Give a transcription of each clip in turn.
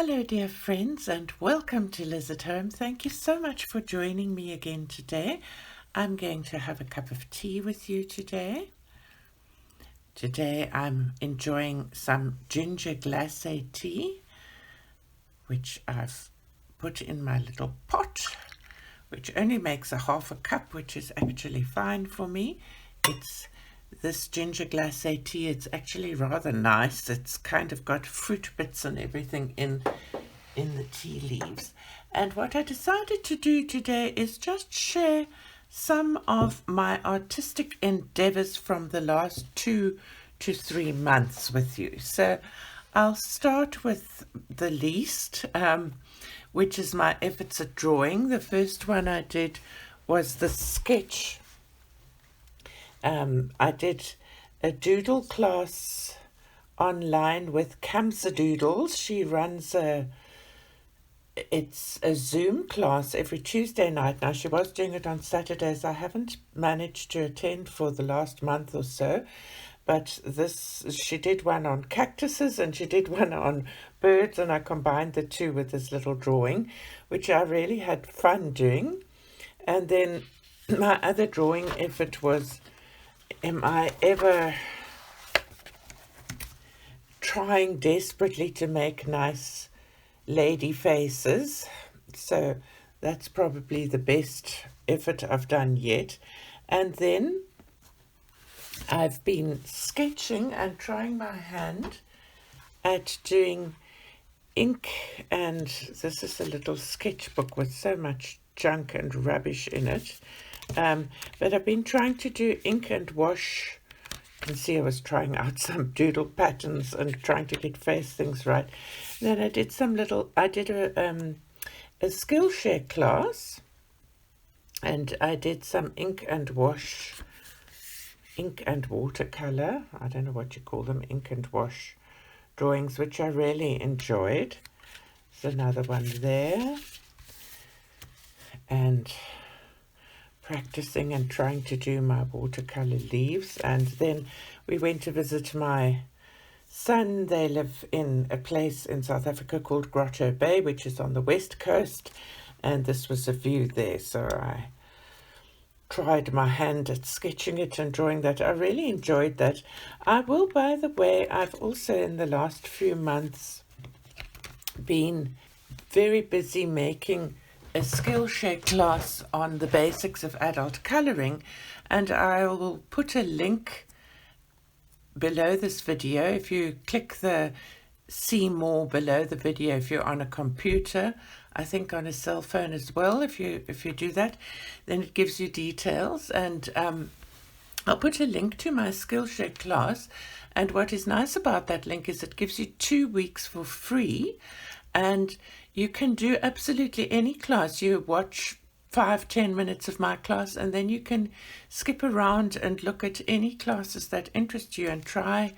Hello dear friends and welcome to Liz at Home. Thank you so much for joining me again today. I'm going to have a cup of tea with you today. Today I'm enjoying some ginger glacé tea, which I've put in my little pot, which only makes a half a cup, which is actually fine for me. It's this ginger glacé tea. It's actually rather nice. It's kind of got fruit bits and everything in the tea leaves. And what I decided to do today is just share some of my artistic endeavors from the last 2 to 3 months with you. So I'll start with the least, which is my efforts at drawing. The first one I did was the sketch. I did a doodle class online with Kamsa Doodles. She runs it's a Zoom class every Tuesday night. Now, she was doing it on Saturdays. I haven't managed to attend for the last month or so, but she did one on cactuses and she did one on birds, and I combined the two with this little drawing, which I really had fun doing. And then my other drawing effort was, am I ever trying desperately to make nice lady faces? So that's probably the best effort I've done yet. And then I've been sketching and trying my hand at doing ink, and this is a little sketchbook with so much junk and rubbish in it. But I've been trying to do ink and wash. You can see I was trying out some doodle patterns and trying to get face things right. Then I did a Skillshare class, and I did some ink and watercolor. I don't know what you call them, ink and wash drawings, which I really enjoyed. There's another one there. And practicing and trying to do my watercolor leaves. And then we went to visit my son. They live in a place in South Africa called Grotto Bay, which is on the west coast, and this was a view there. So I tried my hand at sketching it and drawing that. I really enjoyed that. I will, by the way, I've also in the last few months been very busy making a Skillshare class on the basics of adult coloring, and I will put a link below this video. If you click the see more below the video, if you're on a computer, I think on a cell phone as well, if you do that, then it gives you details. And I'll put a link to my Skillshare class, and what is nice about that link is it gives you 2 weeks for free, and you can do absolutely any class. You watch 5-10 minutes of my class, and then you can skip around and look at any classes that interest you and try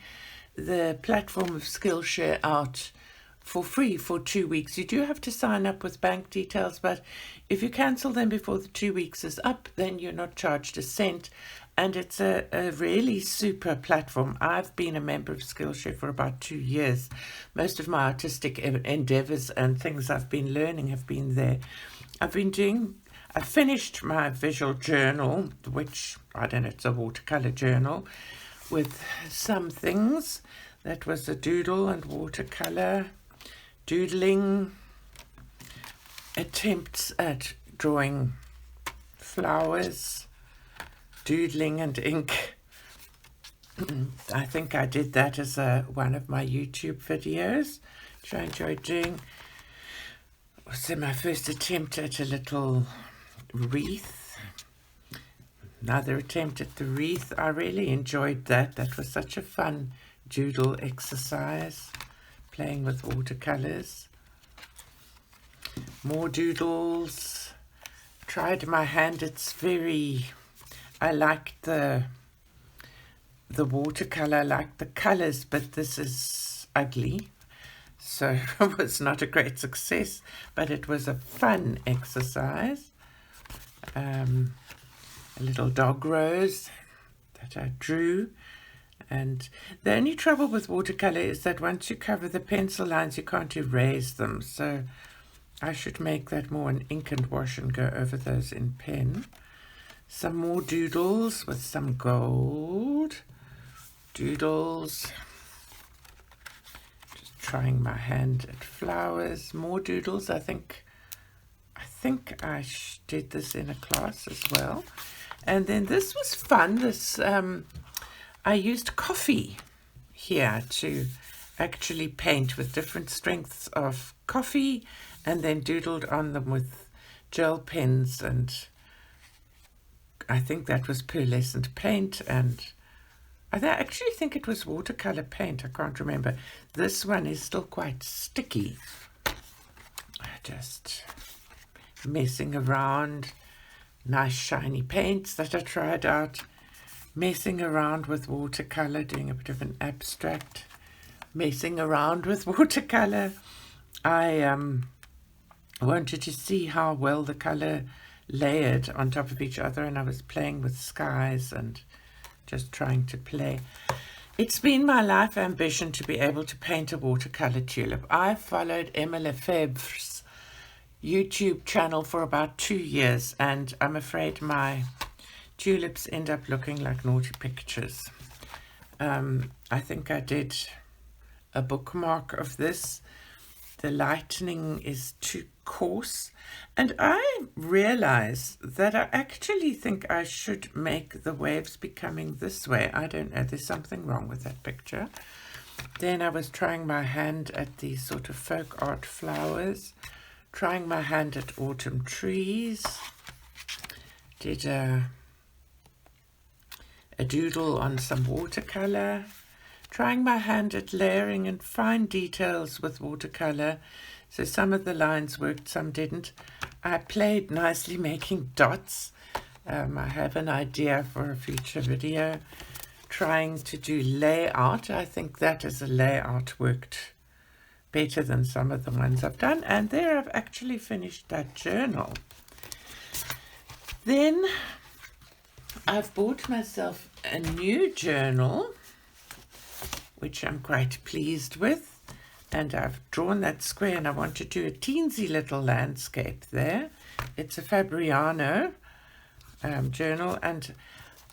the platform of Skillshare out for free for 2 weeks. You do have to sign up with bank details, but if you cancel them before the 2 weeks is up, then you're not charged a cent. And it's a really super platform. I've been a member of Skillshare for about 2 years. Most of my artistic endeavors and things I've been learning have been there. I finished my visual journal, which, I don't know, it's a watercolor journal with some things. That was a doodle and watercolor, doodling, attempts at drawing flowers, doodling and ink. I think I did that as one of my YouTube videos, which I enjoyed doing. So my first attempt at a little wreath. Another attempt at the wreath. I really enjoyed that. That was such a fun doodle exercise, playing with watercolors. More doodles. Tried my hand. I liked the watercolor, I liked the colors, but this is ugly. So it was not a great success, but it was a fun exercise. A little dog rose that I drew, And the only trouble with watercolor is that once you cover the pencil lines, you can't erase them. So I should make that more an ink and wash and go over those in pen. Some more doodles with some gold. Doodles. Just trying my hand at flowers. More doodles. I think I did this in a class as well. And then this was fun. This I used coffee here to actually paint with different strengths of coffee, and then doodled on them with gel pens, and I think that was pearlescent paint, and I actually think it was watercolor paint. I can't remember. This one is still quite sticky. Just messing around. Nice shiny paints that I tried out. Messing around with watercolor, doing a bit of an abstract. Messing around with watercolor. I wanted to see how well the color layered on top of each other, and I was playing with skies and just trying to play. It's been my life ambition to be able to paint a watercolor tulip. I followed Emma Lefebvre's YouTube channel for about 2 years, and I'm afraid my tulips end up looking like naughty pictures. I think I did a bookmark of this. The lightning is too coarse, and I realize that I actually think I should make the waves be coming this way. I don't know, there's something wrong with that picture. Then I was trying my hand at these sort of folk art flowers, trying my hand at autumn trees, did a doodle on some watercolor, trying my hand at layering and fine details with watercolor. So some of the lines worked, some didn't. I played nicely making dots. I have an idea for a future video. Trying to do layout. I think that as a layout worked better than some of the ones I've done. And there I've actually finished that journal. Then I've bought myself a new journal, which I'm quite pleased with, and I've drawn that square, and I want to do a teensy little landscape there. It's a Fabriano journal, and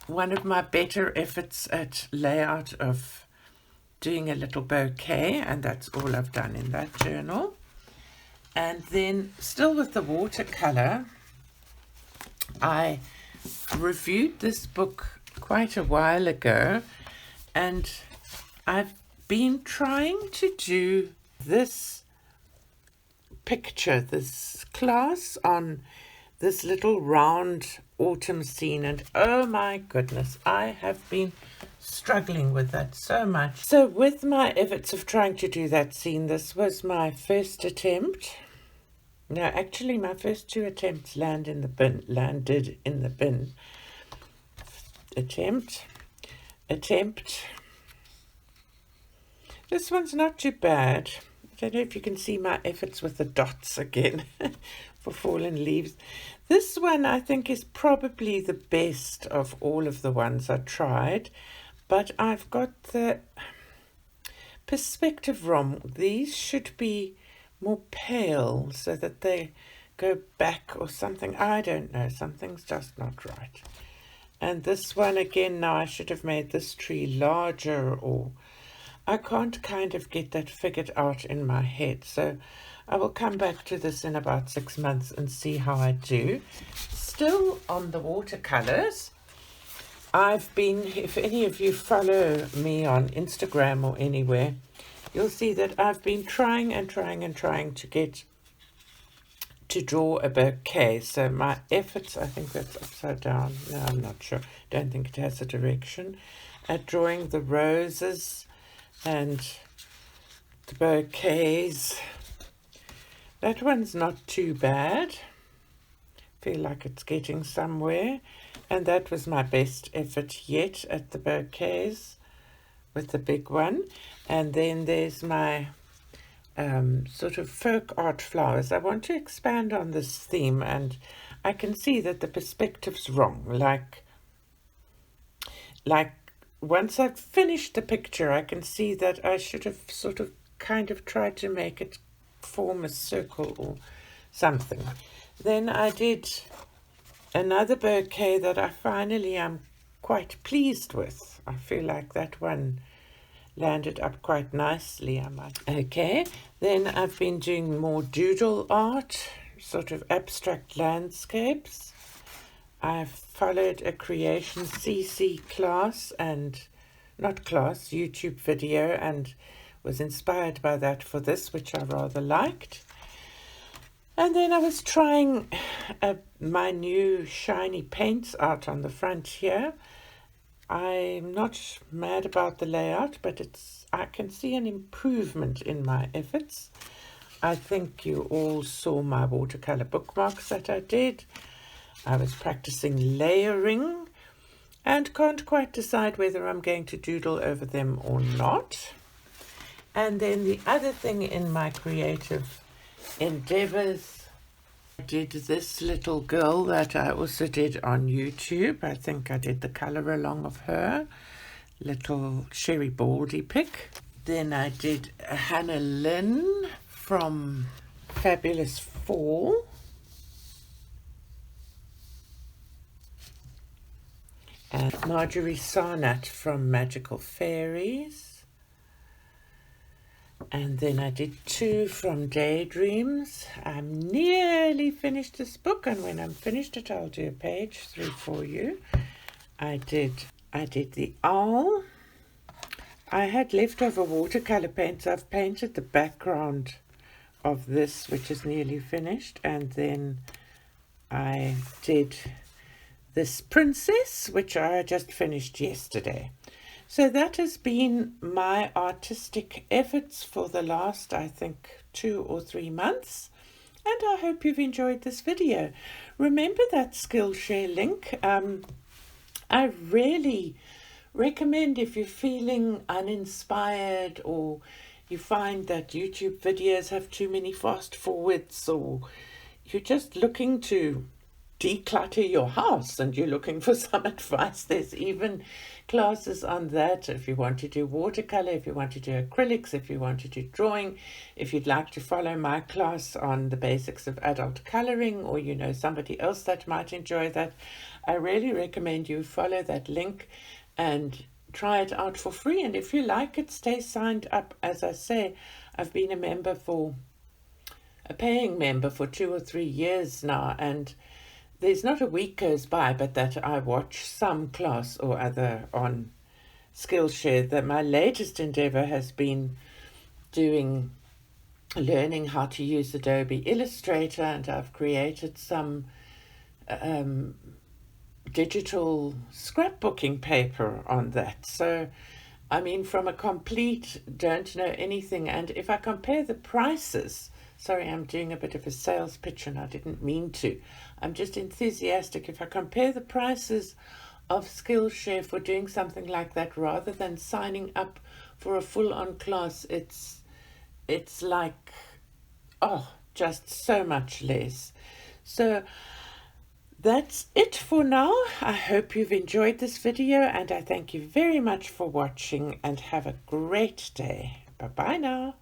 one of my better efforts at layout of doing a little bouquet, and that's all I've done in that journal. And then still with the watercolor, I reviewed this book quite a while ago, and I've been trying to do this picture, this class on this little round autumn scene, and oh my goodness, I have been struggling with that so much. So with my efforts of trying to do that scene, this was my first attempt. No, actually my first 2 attempts landed in the bin. Attempt. This one's not too bad. I don't know if you can see my efforts with the dots again for fallen leaves. This one I think is probably the best of all of the ones I tried, but I've got the perspective wrong. These should be more pale so that they go back or something. I don't know. Something's just not right. And this one again, now I should have made this tree larger, or I can't kind of get that figured out in my head. So I will come back to this in about 6 months and see how I do. Still on the watercolors, I've been, if any of you follow me on Instagram or anywhere, you'll see that I've been trying to get to draw a bouquet. So my efforts, I think that's upside down. No, I'm not sure. Don't think it has a direction. At drawing the roses and the bouquets. That one's not too bad. Feel like it's getting somewhere. And that was my best effort yet at the bouquets with the big one. And then there's my sort of folk art flowers. I want to expand on this theme, and I can see that the perspective's wrong. Like once I've finished the picture, I can see that I should have sort of kind of tried to make it form a circle or something. Then I did another bouquet that I finally am quite pleased with. I feel like that one landed up quite nicely, I might. Okay, then I've been doing more doodle art, sort of abstract landscapes. I've followed a creation CC class and, not class, YouTube video, and was inspired by that for this, which I rather liked. And then I was trying my new shiny paints out on the front here. I'm not mad about the layout, but I can see an improvement in my efforts. I think you all saw my watercolor bookmarks that I did. I was practicing layering and can't quite decide whether I'm going to doodle over them or not. And then the other thing in my creative endeavors, I did this little girl that I also did on YouTube. I think I did the color along of her, little Sherry Baldy pick. Then I did Hannah Lynn from Fabulous Fall. And Marjorie Sarnat from Magical Fairies. And then I did 2 from Daydreams. I'm nearly finished this book, and when I'm finished it, I'll do a page 3 for you. I did the owl. I had leftover watercolor paint, so I've painted the background of this, which is nearly finished, and then I did this princess, which I just finished yesterday. So that has been my artistic efforts for the last, I think, 2 or 3 months. And I hope you've enjoyed this video. Remember that Skillshare link. I really recommend, if you're feeling uninspired or you find that YouTube videos have too many fast forwards, or you're just looking to declutter your house and you're looking for some advice, there's even classes on that. If you want to do watercolor, if you want to do acrylics, if you want to do drawing, if you'd like to follow my class on the basics of adult coloring, or you know somebody else that might enjoy that, I really recommend you follow that link and try it out for free. And if you like it, stay signed up. As I say, I've been a paying member for 2 or 3 years now, and there's not a week goes by but that I watch some class or other on Skillshare. That my latest endeavor has been learning how to use Adobe Illustrator, and I've created some digital scrapbooking paper on that. So, I mean, from a complete don't know anything, and if I compare the prices, sorry, I'm doing a bit of a sales pitch and I didn't mean to. I'm just enthusiastic. If I compare the prices of Skillshare for doing something like that rather than signing up for a full-on class, it's like, oh, just so much less. So that's it for now. I hope you've enjoyed this video, and I thank you very much for watching, and have a great day. Bye-bye now.